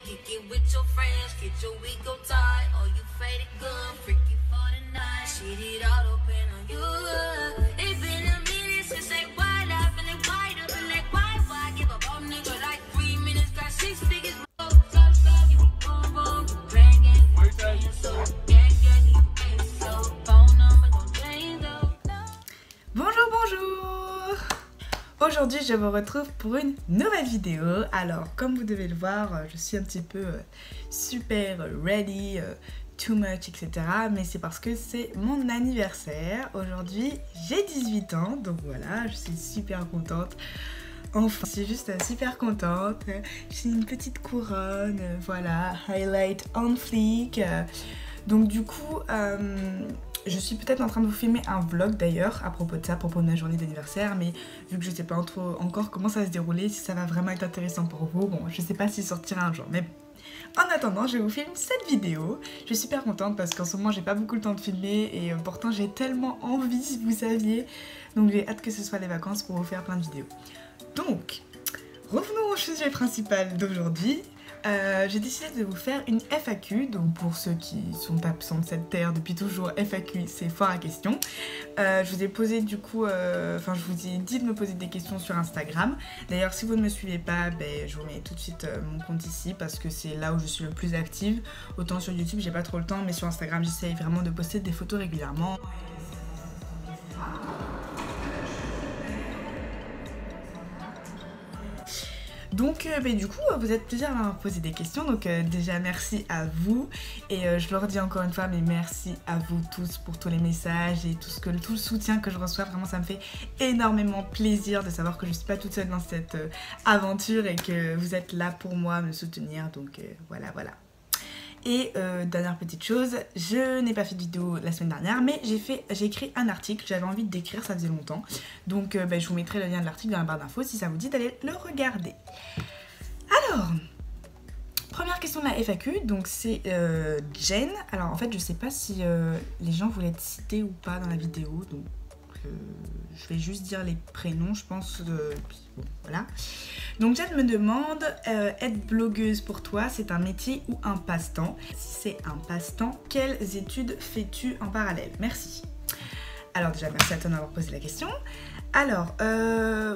kick it with your friends, get your ego tight. Oh, you faded good, freaky for the night. Shit it all open on you. It been a minute since they wild up and they white up and they white. Why give up on nigga like 3 minutes? Got 6 figures. Stop, you be boom boom, you banging, you paying so gang gang, you paying so phone number don't change though. Bonjour, bonjour. Aujourd'hui je vous retrouve pour une nouvelle vidéo. Alors comme vous devez le voir, je suis un petit peu super ready, too much, etc. Mais c'est parce que c'est mon anniversaire. Aujourd'hui j'ai 18 ans, donc voilà, je suis super contente. Enfin, je suis juste super contente. J'ai une petite couronne, voilà, highlight on fleek. Donc du coup, je suis peut-être en train de vous filmer un vlog d'ailleurs à propos de ça, à propos de ma journée d'anniversaire, mais vu que je sais pas encore comment ça va se dérouler, si ça va vraiment être intéressant pour vous, bon, je sais pas s'il sortira un jour, mais bon. En attendant, je vous filme cette vidéo. Je suis super contente parce qu'en ce moment j'ai pas beaucoup le temps de filmer et pourtant j'ai tellement envie, si vous saviez. Donc j'ai hâte que ce soit les vacances pour vous faire plein de vidéos. Donc, revenons au sujet principal d'aujourd'hui. J'ai décidé de vous faire une FAQ, donc pour ceux qui sont absents de cette terre depuis toujours, FAQ c'est foire à questions. Je vous ai posé du coup, je vous ai dit de me poser des questions sur Instagram. D'ailleurs si vous ne me suivez pas, je vous mets tout de suite mon compte ici parce que c'est là où je suis le plus active. Autant sur YouTube j'ai pas trop le temps, mais sur Instagram j'essaye vraiment de poster des photos régulièrement. Donc du coup vous êtes plusieurs à me poser des questions, donc déjà merci à vous et je leur dis encore une fois mais merci à vous tous pour tous les messages et tout le soutien que je reçois. Vraiment ça me fait énormément plaisir de savoir que je suis pas toute seule dans cette aventure et que vous êtes là pour moi, me soutenir, donc voilà. Et dernière petite chose, je n'ai pas fait de vidéo la semaine dernière, mais j'ai écrit un article, j'avais envie d'écrire, ça faisait longtemps. Donc je vous mettrai le lien de l'article dans la barre d'infos si ça vous dit d'aller le regarder. Alors, première question de la FAQ, donc c'est Jen. Alors en fait je sais pas si les gens voulaient être cités ou pas dans la vidéo, donc je vais juste dire les prénoms, je pense, bon, voilà. Donc Jen me demande, être blogueuse pour toi, c'est un métier ou un passe-temps? Si c'est un passe-temps, quelles études fais-tu en parallèle? Merci. Alors déjà, merci à toi d'avoir posé la question. Alors,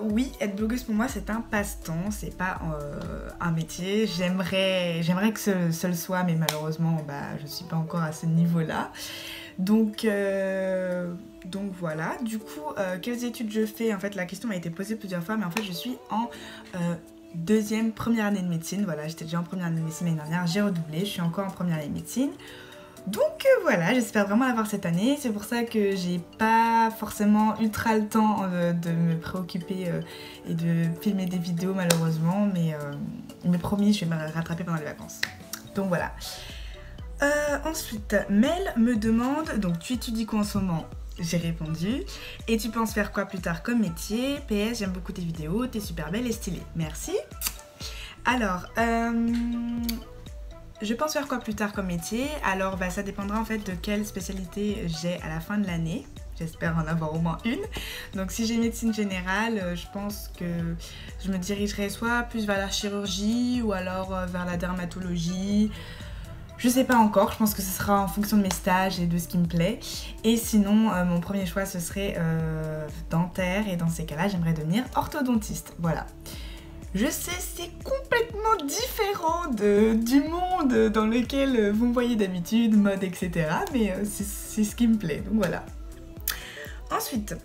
oui, être blogueuse pour moi, c'est un passe-temps, c'est pas un métier. J'aimerais que ce le soit, mais malheureusement, je suis pas encore à ce niveau-là. Donc voilà, du coup, quelles études je fais? En fait, la question m'a été posée plusieurs fois, mais en fait, je suis en première année de médecine. Voilà, j'étais déjà en première année de médecine l'année dernière, j'ai redoublé, je suis encore en première année de médecine. Donc voilà, j'espère vraiment l'avoir cette année. C'est pour ça que j'ai pas forcément ultra le temps de me préoccuper et de filmer des vidéos malheureusement, mais promis, je vais me rattraper pendant les vacances. Donc voilà. Ensuite, Mel me demande, donc tu étudies quoi en ce moment? J'ai répondu. Et tu penses faire quoi plus tard comme métier? PS, j'aime beaucoup tes vidéos, t'es super belle et stylée. Merci. Alors, je pense faire quoi plus tard comme métier? Alors, ça dépendra en fait de quelle spécialité j'ai à la fin de l'année. J'espère en avoir au moins une. Donc si j'ai médecine générale, je pense que je me dirigerai soit plus vers la chirurgie ou alors vers la dermatologie. Je sais pas encore, je pense que ce sera en fonction de mes stages et de ce qui me plaît. Et sinon, mon premier choix, ce serait dentaire. Et dans ces cas-là, j'aimerais devenir orthodontiste. Voilà. Je sais, c'est complètement différent du monde dans lequel vous me voyez d'habitude, mode, etc. Mais c'est ce qui me plaît, donc voilà. Ensuite,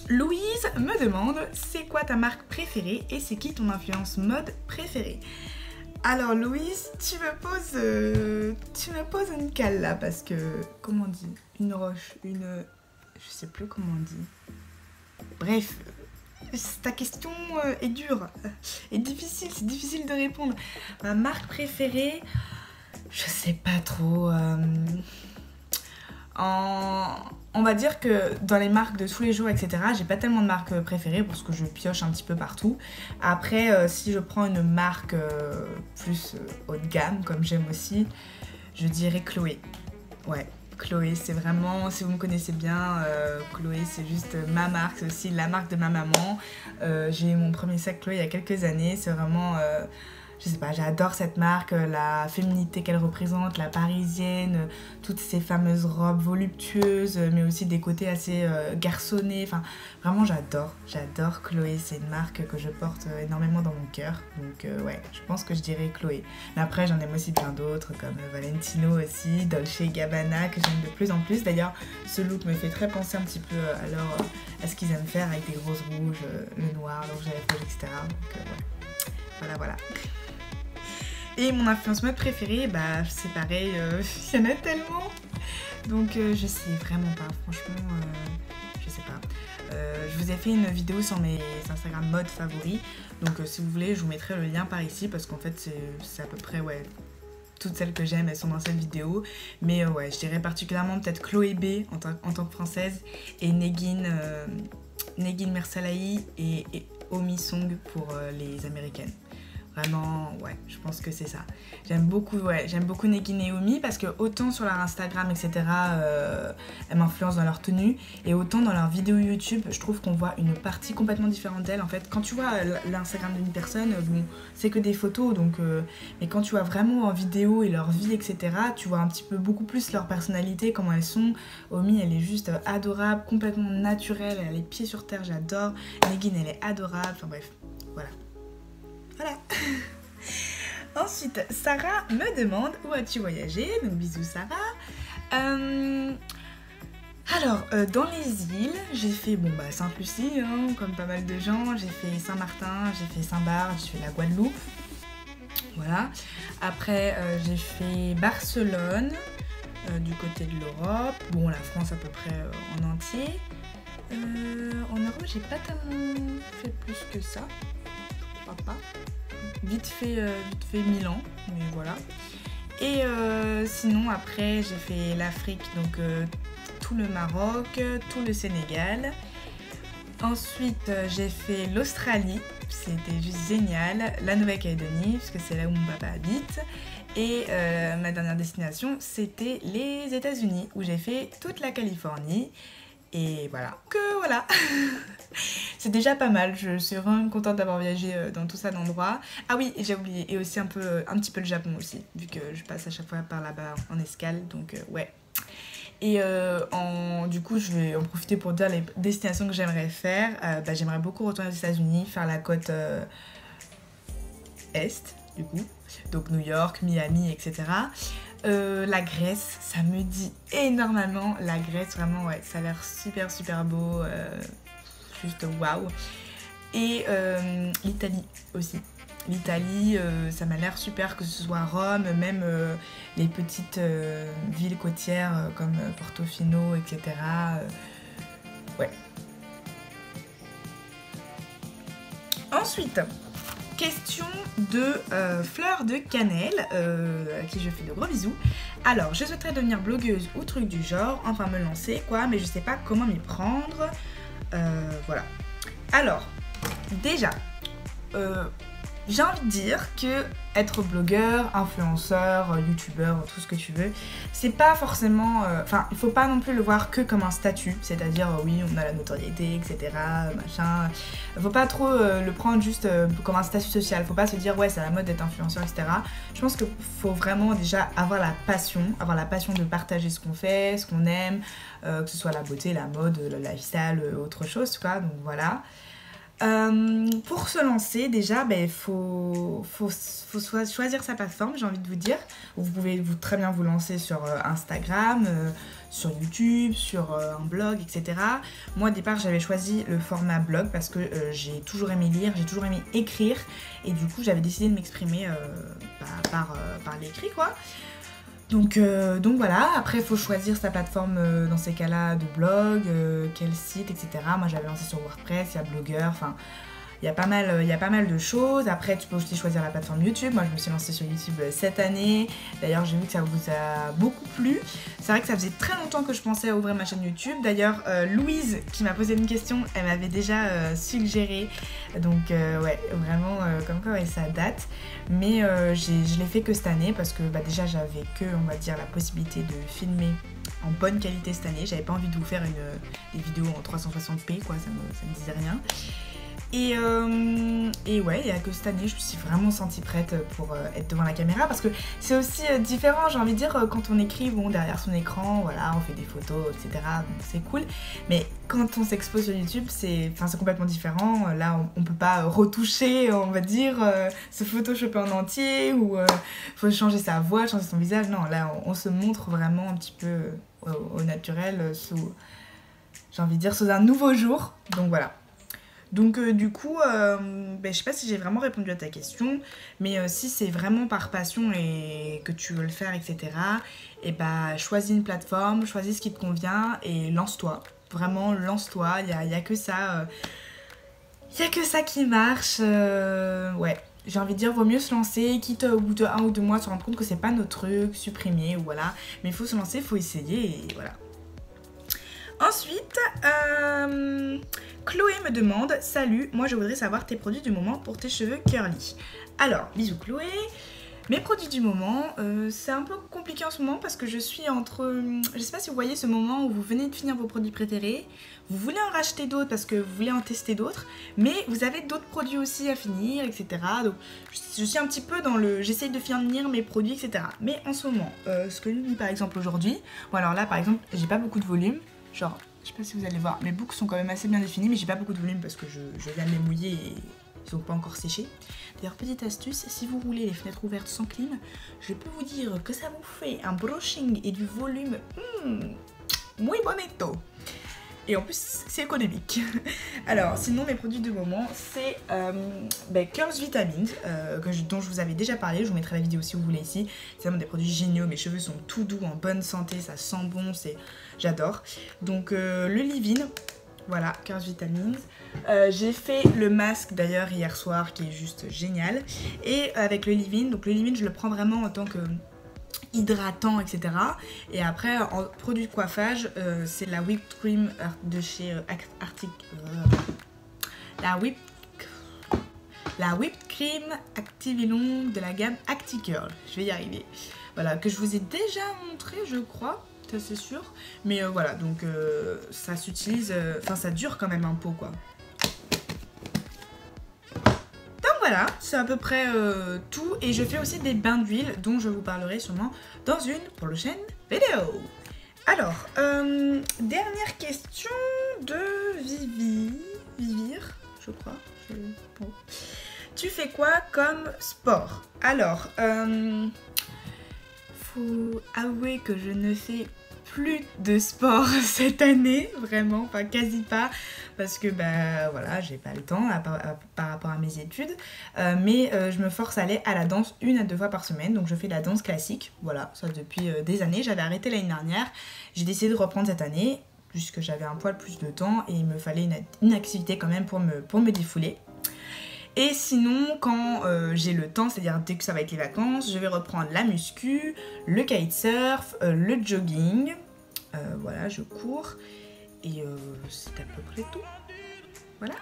Louise me demande, c'est quoi ta marque préférée et c'est qui ton influence mode préférée? Alors Louise, tu me poses une cale là parce que, comment on dit? Une roche, je sais plus comment on dit. Bref, ta question est dure, est difficile, c'est difficile de répondre. Ma marque préférée, je sais pas trop. On va dire que dans les marques de tous les jours, etc., j'ai pas tellement de marques préférées parce que je pioche un petit peu partout. Après, si je prends une marque plus haut de gamme, comme j'aime aussi, je dirais Chloé. Ouais, Chloé, c'est vraiment, si vous me connaissez bien, Chloé, c'est juste ma marque, c'est aussi la marque de ma maman. J'ai eu mon premier sac Chloé il y a quelques années, c'est vraiment je sais pas, j'adore cette marque, la féminité qu'elle représente, la parisienne, toutes ces fameuses robes voluptueuses, mais aussi des côtés assez garçonnés. Enfin, vraiment, j'adore Chloé. C'est une marque que je porte énormément dans mon cœur. Donc, ouais, je pense que je dirais Chloé. Mais après, j'en aime aussi bien d'autres, comme Valentino aussi, Dolce & Gabbana, que j'aime de plus en plus. D'ailleurs, ce look me fait très penser un petit peu à ce qu'ils aiment faire avec des roses rouges, le noir, le rouge à lèvres, etc. Donc, ouais. Voilà. Et mon influence mode préférée, bah c'est pareil, il y en a tellement. Donc je sais vraiment pas, franchement, je sais pas. Je vous ai fait une vidéo sur mes Instagram mode favoris. Donc si vous voulez, je vous mettrai le lien par ici parce qu'en fait c'est à peu près, ouais, toutes celles que j'aime, elles sont dans cette vidéo. Mais ouais, je dirais particulièrement peut-être Chloé B en tant que française et Negin Mersalahi et Omi Song pour les américaines. Vraiment, ouais, je pense que c'est ça. J'aime beaucoup Negin et Omi parce que autant sur leur Instagram, etc., elles m'influencent dans leur tenue et autant dans leurs vidéos YouTube, je trouve qu'on voit une partie complètement différente d'elles. En fait, quand tu vois l'Instagram d'une personne, bon, c'est que des photos, donc, mais quand tu vois vraiment en vidéo et leur vie, etc., tu vois un petit peu beaucoup plus leur personnalité, comment elles sont. Omi, elle est juste adorable, complètement naturelle, elle a les pieds sur terre, j'adore. Negin, elle est adorable, enfin bref, voilà. Ensuite, Sarah me demande où as-tu voyagé? Donc bisous Sarah. Alors, dans les îles, j'ai fait Sainte-Lucie, hein, comme pas mal de gens. J'ai fait Saint-Martin, j'ai fait Saint-Barth, j'ai fait la Guadeloupe. Voilà. Après, j'ai fait Barcelone, du côté de l'Europe. Bon, la France à peu près en entier. En Europe, j'ai pas tellement fait plus que ça. Pas. Vite fait Milan, mais voilà. Et sinon après j'ai fait l'Afrique, donc tout le Maroc, tout le Sénégal. Ensuite j'ai fait l'Australie, c'était juste génial. La Nouvelle-Calédonie, parce que c'est là où mon papa habite. Et ma dernière destination c'était les États-Unis, où j'ai fait toute la Californie. Et voilà, c'est déjà pas mal, je suis vraiment contente d'avoir voyagé dans tout ça d'endroits. Ah oui, j'ai oublié, et aussi un petit peu le Japon aussi, vu que je passe à chaque fois par là-bas en escale, donc ouais. Et du coup, je vais en profiter pour dire les destinations que j'aimerais faire. J'aimerais beaucoup retourner aux États-Unis, faire la côte Est, du coup, donc New York, Miami, etc. La Grèce, ça me dit énormément. La Grèce, vraiment, ouais, ça a l'air super beau, juste waouh. Et l'Italie aussi. L'Italie, ça m'a l'air super, que ce soit Rome, même les petites villes côtières comme Portofino, etc. Ouais. Ensuite, question de Fleur de Cannelle, à qui je fais de gros bisous. Alors, je souhaiterais devenir blogueuse ou truc du genre, enfin me lancer quoi, mais je sais pas comment m'y prendre. Voilà. Alors, déjà, j'ai envie de dire que être blogueur, influenceur, youtubeur, tout ce que tu veux, c'est pas forcément... Enfin, il faut pas non plus le voir que comme un statut, c'est-à-dire oui, on a la notoriété, etc., machin. Faut pas trop le prendre juste comme un statut social, faut pas se dire ouais, c'est la mode d'être influenceur, etc. Je pense qu'il faut vraiment déjà avoir la passion de partager ce qu'on fait, ce qu'on aime, que ce soit la beauté, la mode, le lifestyle, autre chose, quoi, donc voilà. Pour se lancer déjà, faut choisir sa plateforme, j'ai envie de vous dire. Vous pouvez très bien vous lancer sur Instagram, sur YouTube, sur un blog, etc. Moi au départ j'avais choisi le format blog parce que j'ai toujours aimé lire, j'ai toujours aimé écrire et du coup j'avais décidé de m'exprimer par l'écrit quoi. Donc voilà, après il faut choisir sa plateforme dans ces cas-là de blog, quel site, etc. Moi j'avais lancé sur WordPress, il y a Blogger, enfin il y a pas mal de choses. Après tu peux aussi choisir la plateforme YouTube. Moi je me suis lancée sur YouTube cette année. D'ailleurs j'ai vu que ça vous a beaucoup plu. C'est vrai que ça faisait très longtemps que je pensais à ouvrir ma chaîne YouTube. D'ailleurs Louise qui m'a posé une question, elle m'avait déjà suggéré. Donc ouais, vraiment comme quoi ouais, ça date. Mais je l'ai fait que cette année parce que déjà j'avais que, on va dire, la possibilité de filmer en bonne qualité cette année. J'avais pas envie de vous faire des vidéos en 360p quoi, ça me disait rien. Et ouais, il n'y a que cette année, je me suis vraiment sentie prête pour être devant la caméra parce que c'est aussi différent, j'ai envie de dire, quand on écrit bon, derrière son écran, voilà, on fait des photos, etc. Donc c'est cool. Mais quand on s'expose sur YouTube, c'est complètement différent. Là, on peut pas retoucher, on va dire, se photoshopper en entier ou faut changer sa voix, changer son visage. Non, là, on se montre vraiment un petit peu au naturel, sous, j'ai envie de dire, sous un nouveau jour. Donc voilà. Donc du coup, je sais pas si j'ai vraiment répondu à ta question, mais si c'est vraiment par passion et que tu veux le faire, etc., et choisis une plateforme, choisis ce qui te convient et lance-toi. Vraiment, lance-toi, il y a que ça. Il y a que ça qui marche. Ouais, j'ai envie de dire, vaut mieux se lancer, quitte au bout de 1 ou 2 mois se rendre compte que c'est pas notre truc, supprimer, ou voilà. Mais il faut se lancer, il faut essayer et voilà. Ensuite, Chloé me demande « Salut, moi je voudrais savoir tes produits du moment pour tes cheveux curly. » Alors, bisous Chloé. Mes produits du moment, c'est un peu compliqué en ce moment parce que je suis entre... Je sais pas si vous voyez ce moment où vous venez de finir vos produits préférés, vous voulez en racheter d'autres parce que vous voulez en tester d'autres, mais vous avez d'autres produits aussi à finir, etc. Donc je suis un petit peu dans le... J'essaye de finir mes produits, etc. Mais en ce moment, ce que je dis par exemple aujourd'hui, bon alors là par exemple, j'ai pas beaucoup de volume. Genre, je sais pas si vous allez voir, mes boucles sont quand même assez bien définies, mais j'ai pas beaucoup de volume parce que je viens de les mouiller et ils sont pas encore séchés. D'ailleurs, petite astuce, si vous roulez les fenêtres ouvertes sans clim, je peux vous dire que ça vous fait un brushing et du volume muy bonito. Et en plus, c'est économique. Alors, sinon, mes produits de moment, c'est Curls Vitamins, dont je vous avais déjà parlé. Je vous mettrai la vidéo si vous voulez ici. C'est vraiment des produits géniaux. Mes cheveux sont tout doux, en bonne santé. Ça sent bon, j'adore. Donc, le leave-in, voilà, Curls Vitamins. J'ai fait le masque d'ailleurs hier soir, qui est juste génial. Et avec le leave-in, donc le leave-in, je le prends vraiment en tant que... hydratant, etc. Et après, en produit de coiffage, c'est la whipped cream de chez la whipped cream active et longue de la gamme ActiCurl. Je vais y arriver. Voilà, que je vous ai déjà montré, je crois, ça c'est sûr. Mais voilà, donc ça s'utilise, ça dure quand même un pot, quoi. Voilà, c'est à peu près tout et je fais aussi des bains d'huile dont je vous parlerai sûrement dans une prochaine vidéo. Alors, dernière question de Vivir, je crois. Bon. Tu fais quoi comme sport? Alors, faut avouer que je ne fais plus de sport cette année, vraiment, enfin quasi pas, parce que voilà, j'ai pas le temps par rapport à mes études, mais je me force à aller à la danse 1 à 2 fois par semaine, donc je fais de la danse classique, voilà, ça depuis des années. J'avais arrêté l'année dernière, j'ai décidé de reprendre cette année, puisque j'avais un poil plus de temps et il me fallait une activité quand même pour me défouler. Et sinon, quand j'ai le temps, c'est-à-dire dès que ça va être les vacances, je vais reprendre la muscu, le kitesurf, le jogging. Voilà, je cours. Et c'est à peu près tout. Voilà.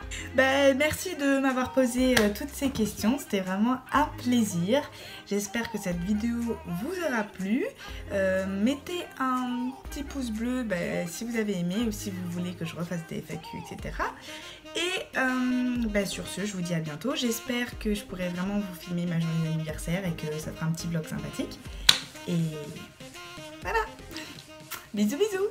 Merci de m'avoir posé toutes ces questions. C'était vraiment un plaisir. J'espère que cette vidéo vous aura plu. Mettez un petit pouce bleu si vous avez aimé ou si vous voulez que je refasse des FAQ, etc. Et sur ce, je vous dis à bientôt. J'espère que je pourrai vraiment vous filmer ma journée d'anniversaire et que ça fera un petit vlog sympathique. Et voilà. Bisous bisous.